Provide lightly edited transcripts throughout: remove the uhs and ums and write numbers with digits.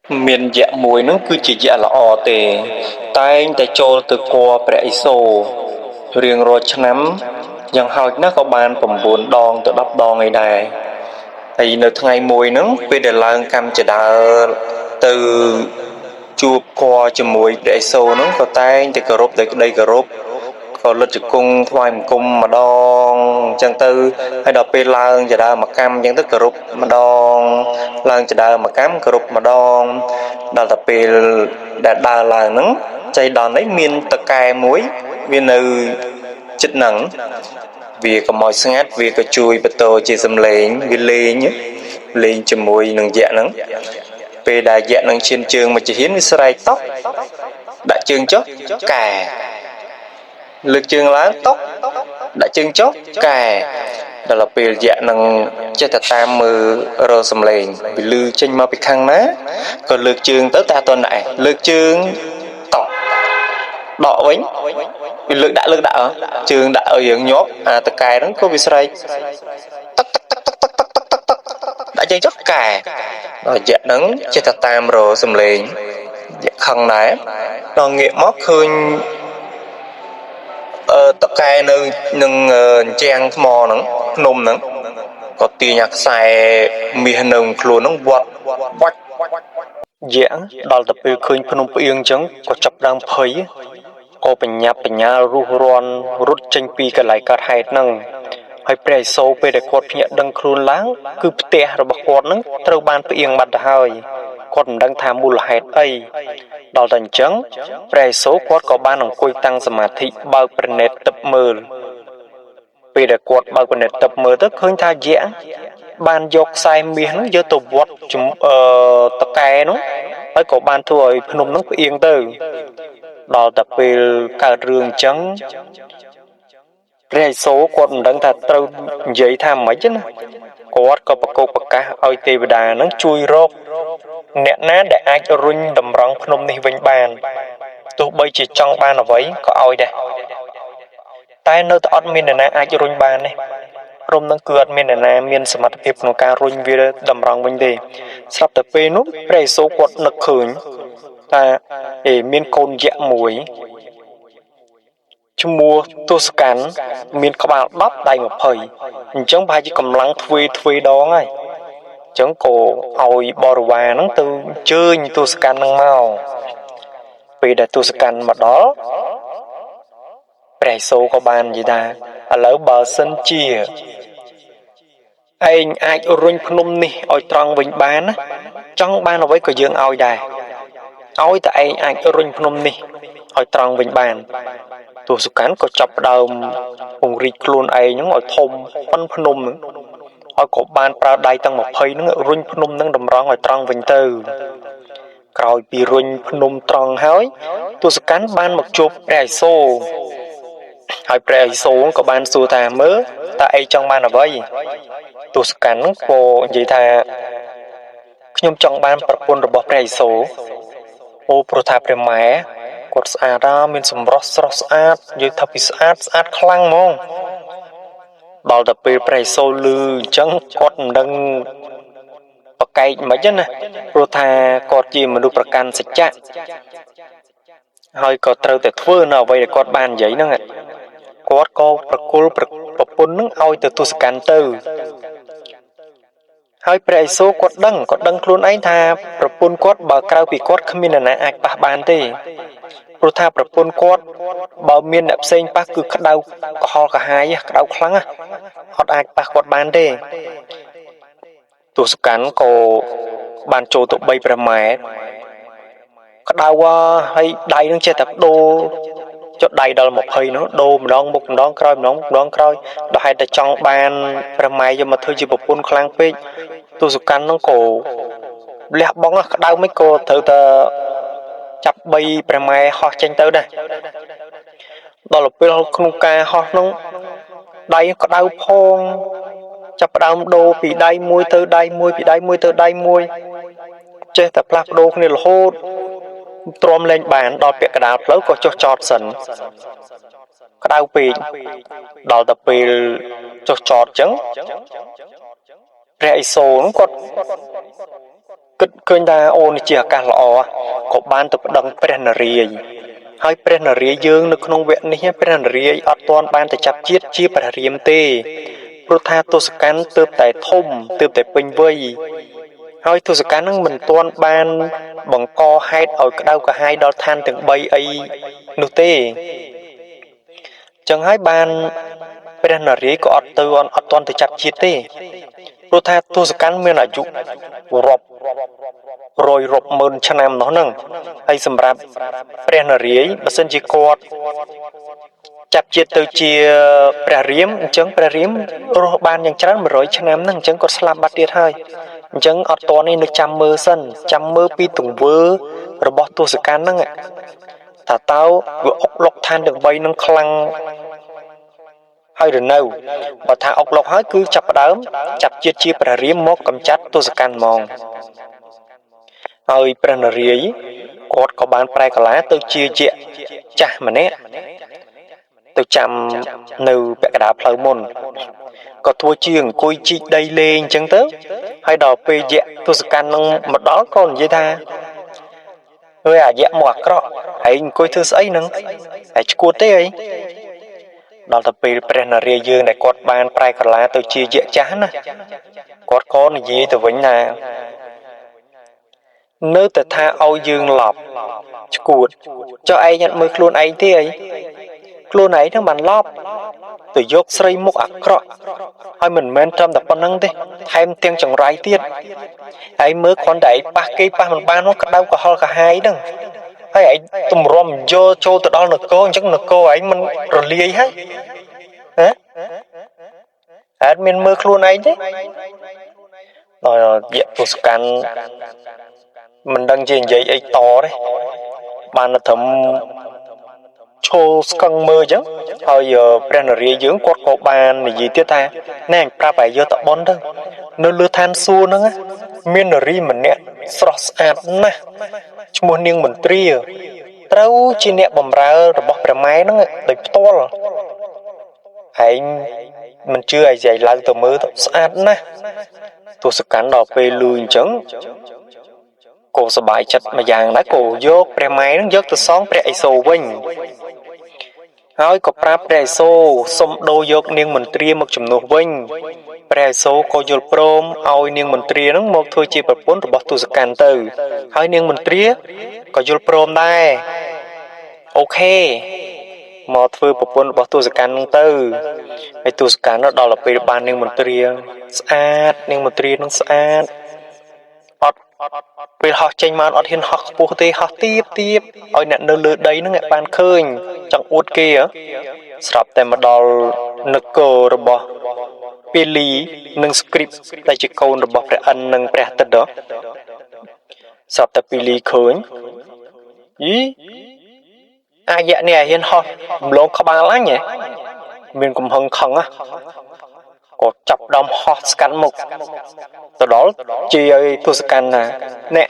Miền dạ mùi nó cứ chỉ dạ là tề tay tại chỗ từ qua bệ sô riêng rồi nắmยังหอยนักก็บานผมบุญดองตัวดับดองไงได้ไอ้ในថ្ងៃមួយហ្នឹងពេលដែលឡើងកម្មចដាទៅជួបគួជាមួយព្រះសូរហ្នឹងក៏តែងតែគោរពដោយក្តីគោរពក៏លិតជង្គង់ថ្វាយបង្គំម្ដងអញ្ចឹងទៅហើយដល់ពេលឡើងចដាមកកម្មអញ្ចឹងទៅគោរpomម្ដងឡើងចដាមកកម្មគោរpomម្ដងដល់តែពេលដែលដើរឡើងហ្នឹងចៃដន្យនេះមានតកែមួយវានៅចិត្តហ្នឹងវាក៏មកស្ងាត់វាក៏ជួយបន្តជាសំឡេងវាលេងជាមួយនឹងយៈហ្នឹងពេលដែលយៈនឹងឈានជើងមកជាហ៊ានវាស្រែកតោះដាក់ជើងចុះកែលើកជើងឡើងតោះដាក់ជើងចុះកែដល់ពេលយៈនឹងចេះតែតាមមើលរកសំឡេងវាលឺចេញមកពីខាងណាក៏លើកជើងទៅតែអត់ទាន់ដែរលើកជើងតោះដកវិញវាលើកដាក់ជើងដាក់ឲ្យយើងញាប់អាតកែហ្នឹងក៏វាស្រែកដាក់ជើងចុះកែដល់យៈហ្នឹងចេះតែតាមរកសំឡេងយៈខឹងដែរដល់ងាកមកឃើញតកែនៅនឹងជាងថ្មហ្នឹងភ្នំហ្នឹងក៏ទាញអាខ្សែមាសនៅខ្លួនហ្នឹងវត្តបាច់យៈដល់ទៅពេលឃើញភ្នំផ្អៀងអញ្ចឹងក៏ចាប់ដើមភ័យក៏បញ្ញាប់បញ្ញាលរុះរាន់រត់ចេញពីកន្លែងកើតហេតុហ្នឹងហើយព្រះឥសូរពេលដែលគាត់ភ្ញាក់ដឹងខ្លួនឡើងគឺផ្ទះរបស់គាត់ហ្នឹងត្រូវបានផ្អៀងបាត់ទៅហើយគាត់មិនដឹងថាមូលហេតុអីដល់តែអញ្ចឹងព្រះឥសូរគាត់ក៏បានអង្គុយតាំងសមាធិបើកព្រះនេត្រទិព្វមើលពេលដែលគាត់បើកព្រះនេត្រទិព្វមើលទៅឃើញថាយៈបានយកខ្សែមាសហ្នឹងយកទៅវត្តតកែហ្នឹងហើយក៏បានធ្វើឲ្យភ្នំហ្នឹងផ្អៀងទៅដល់តែពេលកើតរឿងអញ្ចឹងព្រះឥសូរគាត់មិនដឹងថាត្រូវនិយាយថាម៉េចណាគាត់ក៏ប្រកោកប្រកាសឲ្យទេវតានឹងជួយរកអ្នកណាដែលអាចរុញតម្រង់ភ្នំនេះវិញបានទោះបីជាចង់បានអ្វីក៏ឲ្យដែរតែនៅតែអត់មានអ្នកណាអាចរុញបានទេព្រមនឹងគឺអត់មានអ្នកណាមានសមត្ថភាពក្នុងការរុញវាតម្រង់វិញទេស្រាប់តែពេលនោះព្រះឥសូរគាត់នឹកឃើញថាមានកូនយៈមួយឈ្មោះទសកាន់មានក្បាល10ដៃ20អញ្ចឹងប្រហែលជាកម្លាំងទ្វេដងហើយអញ្ចឹងក៏ឲ្យបរិវារហ្នឹងទៅអញ្ជើញទសកាន់ហ្នឹងមកពេលដែលទសកាន់មកដល់ព្រះឥសូរក៏បាននិយាយថាឥឡូវបើសិនជាឯងអាចរុញភ្នំនេះឲ្យត្រង់វិញបានណាចង់បានអ្វីក៏យើងឲ្យដែរឲ្យតែឯងអាចរុញភ្នំនេះឲ្យត្រង់វិញបានទសកាន់ក៏ចាប់ផ្ដើមពង្រីកខ្លួនឯងហ្នឹងឲ្យធំប៉ុនភ្នំហ្នឹងហើយក៏បានប្រើដៃទាំង20ហ្នឹងរុញភ្នំហ្នឹងតម្រង់ឲ្យត្រង់វិញទៅក្រោយពីរុញភ្នំត្រង់ហើយទសកាន់បានមកជួបព្រះឥសូរហើយព្រះឥសូរក៏បានសួរថាមើលតើឯងចង់បានអ្វីទសកាន់ហ្នឹងក៏និយាយថាខ្ញុំចង់បានប្រពន្ធរបស់ព្រះឥសូរអូព្រោះថាព្រះម៉ែគាត់ស្អាតមានសម្រស់ស្រស់ស្អាតនិយាយថាពីស្អាតខ្លាំងហ្មងដល់ទៅពេលព្រះឥសូរឮអញ្ចឹងគាត់មិនដឹងប្រកែកមិនណាព្រោះថាគាត់ជាមនុស្សប្រកាន់សច្ចៈហើយក៏ត្រូវតែធ្វើនៅអ្វីដែលគាត់បាននិយាយហ្នឹងគាត់ក៏ប្រគល់ប្រពន្ធហ្នឹងឲ្យទៅទសកាន់ទៅហើយព្រះឥសូរគាត់ដឹងខ្លួនឯងថាប្រពន្ធគាត់បើក្រៅពីគាត់គ្មាននរណាអាចប៉ះបានទេព្រោះថាប្រពន្ធគាត់បើមានអ្នកផ្សេងប៉ះគឺក្តៅកុហលកាហាយក្តៅខ្លាំងអត់អាចប៉ះគាត់បានទេទសកាន់ក៏បានចូលទៅ3ព្រះម៉ែក្តៅហើយដៃនឹងចេះតែដូរចុះដៃដល់20នោះដូរម្ដងមុខម្ដងក្រោយម្ដងក្រោយដល់ហេតុតែចង់បានព្រះម៉ែយកមកធ្វើជាប្រពន្ធខ្លាំងពេកទសកាន់នោះក៏លះបង់ក្តៅមិនក៏ត្រូវតែចាប់3ព្រះម៉ែហោះចេញទៅដែរដល់ពេលក្នុងការហោះនោះដៃក្តៅផងចាប់ផ្ដើមដូរពីដៃមួយទៅដៃមួយពីដៃមួយទៅដៃមួយចេះតែផ្លាស់ប្ដូរគ្នារហូតទ្រាំលែងបានដល់ពាក់កណ្ដាលផ្លូវក៏ចុះចតសិនក្តៅពេកដល់ទៅពេលចុះចតអញ្ចឹងព្រះឥសូរគាត់ គិតឃើញថាអូនជាឱកាសល្អក៏បានទៅប្តឹងព្រះនរាយណ៍ហើយព្រះនរាយណ៍យើងនៅក្នុងវគ្គនេះព្រះនរាយណ៍អត់ទាន់បានទៅចាប់ជាតិជាព្រះរាមទេព្រោះថាទស្សកណ្ឌទើបតែធំទើបតែពេញវ័យហើយទស្សកណ្ឌនឹងមិនទាន់បានបង្កហេតុឲ្យក្តៅក្រហាយដល់ឋានទាំង3អីនោះទេចឹងហើយបានព្រះនរាយណ៍ក៏អត់ទាន់ទៅចាប់ជាតិទេព្រោះថាទស្សកណ្ឌមានអាយុរាប់រយរាប់ម៉ឺនឆ្នាំនោះហ្នឹងហើយសម្រាប់ព្រះនរាយណ៍បើសិនជាគាត់ចាប់ជាតិទៅជាព្រះរាមអញ្ចឹងព្រះរាមរស់បានយ៉ាងច្រើន100ឆ្នាំហ្នឹងអញ្ចឹងគាត់ស្លាប់បាត់ទៀតហើយអញ្ចឹងអត់ទាន់នេះនៅចាំមើលសិនចាំមើលពីទង្វើរបស់ទស្សកណ្ឌហ្នឹងថាតើវាអុកលុកឋានទាំង3ហ្នឹងខ្លាំងហើយឬនៅបើថាអុកលុកហើយគឺចាប់ផ្ដើមចាប់ជាតិជាព្រះរាមមកកម្ចាត់ទស្សកណ្ឌហ្មងហើយព្រះនរាយណ៍គាត់ក៏បានប្រែកាឡាទៅជាយក្សចាស់ម្នាក់ទៅចាំនៅពាក់កណ្ដាលផ្លូវមុនក៏ធ្វើជាអង្គុយជីកដីលេងអញ្ចឹងទៅហើយដល់ពេលយក្សទស្សកណ្ឌនឹងមកដល់ក៏និយាយថាអើយអាយក្សមកអាក្រក់ហើយអង្គុយធ្វើស្អីហ្នឹងហើយឈួតទេអីដល់ទៅពេលព្រះនរាយណ៍យើងដែលគាត់បានប្រែកាឡាទៅជាយក្សចាស់ណាគាត់ក៏និយាយទៅវិញថានៅតែថាឲ្យយើងឡប់ឈួតចុះឯងអត់មើលខ្លួនឯងទេអីខ្លួនឯងហ្នឹងបានឡប់ទៅយកស្រីមុខអាក្រក់ហើយមិនមែនត្រឹមតែប៉ុណ្្នឹងទេថែមទាំងចង្រៃទៀតហើយមើលគ្រាន់តែឯងប៉ះគេប៉ះមិនបានមកក្តៅក្រហល់ក្រហាយហ្នឹងហើយឯងទម្រាំយកចូលទៅដល់នគរអញ្ចឹងនគរឯងមិនរលាយហើយហ៎អត់មានមើលខ្លួនឯងទេដល់យក្សទស្សកណ្ឌមិនដឹងជានិយាយអីតទេបានតែត្រឹមឈោស្កឹងមើលអញ្ចឹងហើយព្រះនរាយណ៍យើងគាត់ក៏បាននិយាយទៀតថាណែប្រាប់ឲ្យយកតបនទៅនៅលើឋានសួគ៌ហ្នឹងមាននារីម្នាក់ស្រស់ស្អាតណាស់ឈ្មោះនាងមន្ទ្រាត្រូវជាអ្នកបម្រើរបស់ព្រះម៉ែហ្នឹងដោយផ្ទាល់ឯងមិនជឿឲ្យយាយឡើងទៅមើលទៅស្អាតណាស់ទស្សកណ្ឌដល់ពេលលឺអញ្ចឹងក៏សប្បាយចិត្តមួយយ៉ាងដែរក៏យកព្រះម៉ែនឹងយកទៅសងព្រះឥសូរវិញហើយក៏ប្រាប់ព្រះឥសូរសុំដូរយកនាងមន្ទ្រាមកជំនួសវិញព្រះឥសូរក៏យល់ព្រមឲ្យនាងមន្ទ្រានឹងមកធ្វើជាប្រពន្ធរបស់ទស្សកណ្ឌទៅហើយនាងមន្ទ្រាក៏យល់ព្រមដែរអូខេមកធ្វើប្រពន្ធរបស់ទស្សកណ្ឌនឹងទៅហើយទស្សកណ្ឌដល់ទៅពេលបាននាងមន្ទ្រាស្អាតនាងមន្ទ្រានឹងស្អាតអត់ពេលហោះចេញមកអត់ហ៊ានហោះខ្ពស់ទេហោះទាបឲ្យអ្នកនៅលើដីហ្នឹងបានឃើញចង់អួតគេស្រាប់តែមកដល់នគររបស់ពាលីនិងស្គ្រីបដែលជាកូនរបស់ព្រះឥន្ទនិងព្រះអាទិត្យស្រាប់តែពាលីឃើញយីអាយៈនេះហ៊ានហោះម្លងក្បាលអញមានកំហឹងខឹងក៏ចាប់ដើមហោះស្កាត់មុខទៅដល់ជាឲ្យទស្សកណ្ឌណានេះ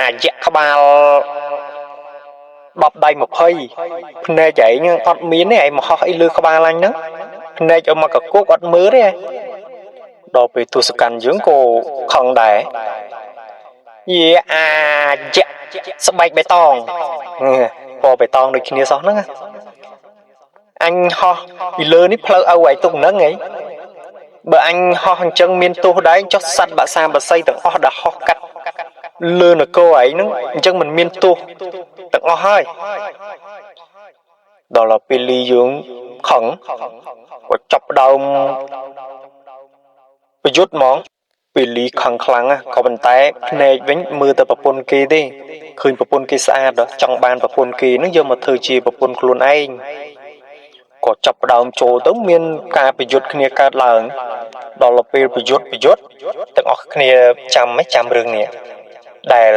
អាយៈក្បាល10ដៃ20ភ្នែកឯងអត់មានទេឯងមកហោះអីលើក្បាលអញហ្នឹងភ្នែកឲ្យមកកគុកអត់មើលទេដល់ពេលទស្សកណ្ឌយើងក៏ខឹងដែរយេអាយៈស្បែកបៃតងពណ៌បៃតងដូចគ្នាសោះហ្នឹងអញហោះពីលើនេះផ្លូវឲ្យឯងទុកហ្នឹងហីបើអញហោះអញ្ចឹងមានទោសដែរចុះសัตว์បាក់សាបស័យទាំងអស់ដែលហោះកាត់លើនគរឯងហ្នឹងអញ្ចឹងមិនមានទោសទាំងអស់ហើយដល់ពេលលីយើងខឹងក៏ចាប់ដើមប្រយុទ្ធហ្មងពេលលីខឹងខ្លាំងក៏ប៉ុន្តែភ្នែកវិញមើលតែប្រពន្ធគេទេឃើញប្រពន្ធគេស្អាតចង់បានប្រពន្ធគេហ្នឹងយកមកធ្វើជាប្រពន្ធខ្លួនឯងក៏ចាប់ដើមចូលទៅមានការប្រយុទ្ធគ្នាកើតឡើងដល់ពេលប្រយុទ្ធទាំងអស់គ្នាចាំរឿងនេះដែល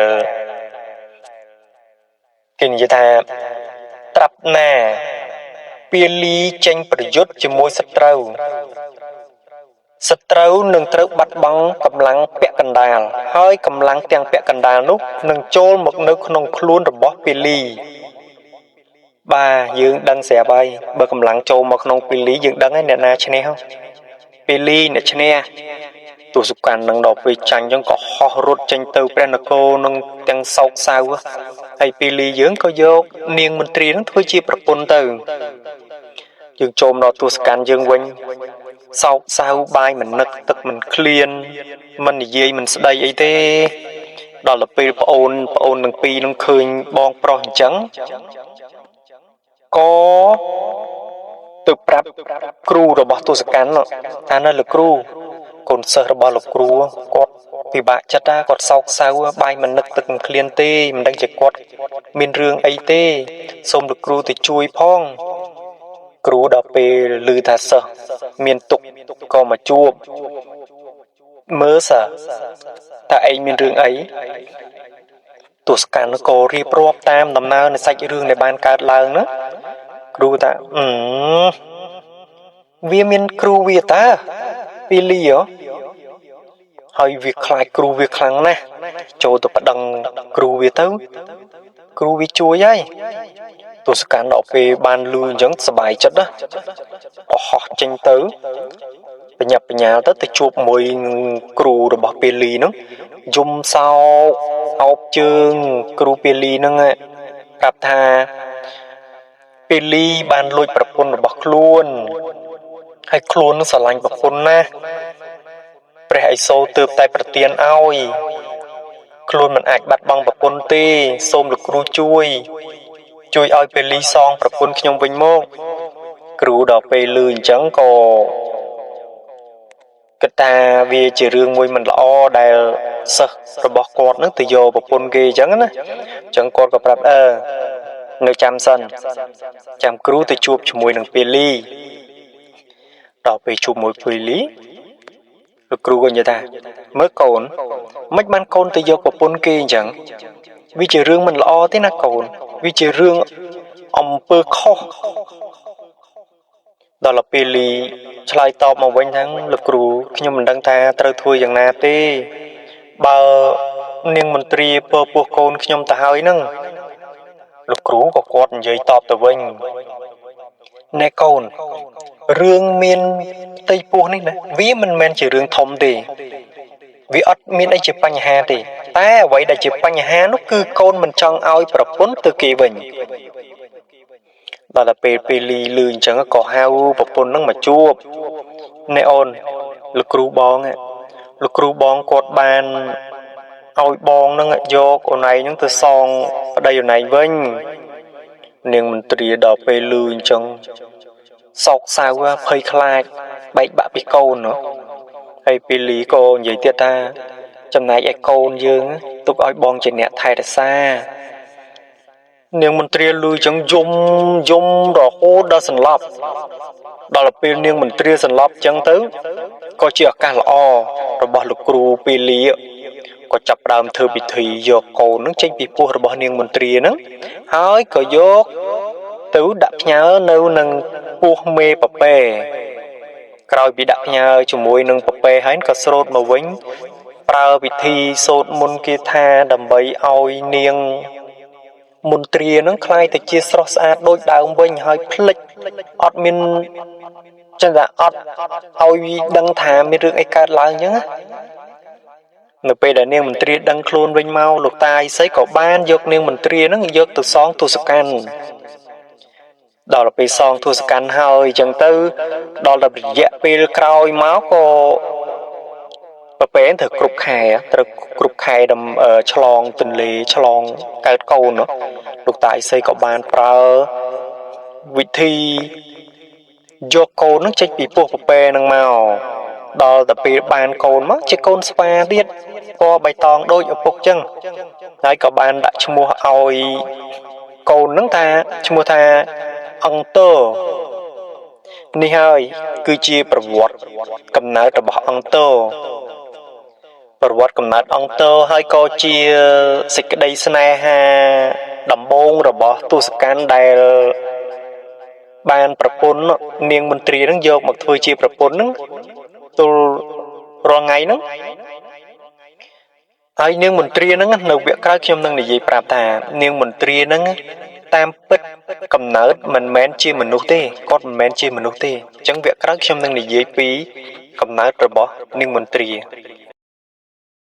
គេនិយាយថាត្រាប់ណាពាលីចេញប្រយុទ្ធជាមួយសត្រូវនឹងត្រូវបាត់បង់កម្លាំងពាក់កណ្ដាលហើយកម្លាំងទាំងពាក់កណ្ដាលនោះនឹងចូលមកនៅក្នុងខ្លួនរបស់ពាលីបាទយើងដឹងស្រាប់ហើយបើកម្លាំងចូលមកក្នុងពាលីយើងដឹងហើយអ្នកណាឈ្នះពាលីអ្នកឈ្នះទ tu sục can năng đọc về tranh chẳng có ho rút tranh từ bên là cô năng tiếng sọc sao hay pi ly dưỡng có vô niên mình tri nó thôi chia bậc pôn từ dương trôm đó tu sục can dương quanh sọc sao bài mình nực tức mình clean mình gì mình sẽ đây ấy thế đó là pi ôn năng pi năng khơi bong pro trắng có từ prap kru rồi bỏ tu sục can nó anh là kru còn sợ bỏ lục kru có vì bạn chất ra còn sau sao bài mình nực tức clean tê mình đang chạy quạt miền rương ấy tê xôm được kru thì chui phong kru đọc về lư thà sợ miền tục có mà chua mơ sợ tại anh miền rương ấy tu scan nó có riêng pro tam nằm nào này sạch rương này ban cát làng nữa kru ta vì miền kru vì ta vì lý đó hơi việc khai kru việc khăn nè cho tụi bắt đằng kru việc tới kru việc chui ấy tôi sẽ cản đọc về ban lưu giống bài chất đó bỏ họ tranh tới nhập nhà tới từ chụp mùi kru rồi bỏ peli nó zoom sau học chương kru peli nó nghe gặp thà peli ban lôi bật quân rồi bỏ luôn hay luôn nó sẽ lành bật quân nè để hãy sâu từ tay bật tiền ao luôn mình ảnh bắt bằng bật quân tê xôm được kru chui ao về ly son bật quân nhung vinh môn kru đọc về lười chẳng có cái ta vì chỉ riêng môi mình lo đại sợ rồi bỏ quạt nó từ giờ bật quân ghê chẳng á chẳng quạt gặp rạp nơi chăm sân chăm kru từ chụp cho môi đằng về ly đọc về chụp môi về lý được kru gọi như ta mới cồn mấy ban cồn từ giờ bật quân ghê chẳng vì chỉ riêng mình lo thế nào cồn vì chỉ riêng ông bơ kho đó là peli chạy tàu mà quanh tháng lực cừu khi mình đăng ta trời thui dạng na tê bờ niềng mình tri bơ bơ côn khi ta hơi nâng lực cừu có quạt giấy tọp từ quanh nè côn rương miên tây pua này nè vì mình men chỉ rương thông thì vì ớt miên đây chỉ bánh hà thì ta vậy đây chỉ bánh hà nó cứ côn mình chọn ao bập vốn từ kỳ bình đó là peli lươn chẳng có hao bọc bồn nó mà chua neon lực cừu bong quạt bàn oi bong nó ngại vô con này những từ song ở đây này vinh nhưng mình tùy đọc về lươn chẳng sọc sao phơi khai bậy bạ bị câu nữa hay peli cô vậy tiết ta trong này câu dương tục oi bong trên nẹt thay là xa nhưng mình tria lui chẳng dung đỏ hô đa sần lấp đó là pin nhưng mình tria sần lấp chẳng tới có chuyện cả là rồi bỏ lục cừu peli có chập đàm thưa bị thủy do cổ nó tranh bị pua rồi bỏ nhưng mình tria nó hỏi có dốt tứ đạp nhớ nâu nâng pua mê bập bè rồi bị đạp nhớ chủ mùi nâng bập bè hay có sốt mà vĩnh prao bị thi sốt môn kia tha đầm bấy oi niêng môn tria nó khai từ chia sẻ đôi đào vinh hơi click admin chân là oi đăng thả mấy rừng ấy cả lại nhá người bây giờ niềng mình tria đăng luôn vinh mau lục tai sấy có ban dọc niềng mình tria nó dọc từ son tu scan đó là bị son tu scan hơi chẳng tư đó là bị dạ bị cào máu cô và bé thực cục khai đầm chlong tình lý chlong cái câu nữa lục tại xây có bàn pra vị thi do cô nó chạy bị buộc bè năng màu đó là bị bàn cồn mất chỉ cồn spa biết có bài tòng đôi ở phục chân đấy có bàn đã mua oi cồn nắng ta mua tha ông tơ ni hơi cứ chia vật cầm nát ở bỏ ông tơ vật cầm nát ông tơ hơi có chia xịt cái đây sna ha đầm bông rồi bỏ tu scan đài ban propon niềng mình tri nó vô một thôi chia propon nó tu rồi ngày nó ai niềng mình tri nó nấu việc cái trong năng này gì prap ta niềng mình tri nó tam pít cầm nát mình men chia mình nút tê con men chia mình nút tê chẳng việc cái trong năng này gì phí កំណើតរបស់នាងមន្ត្រី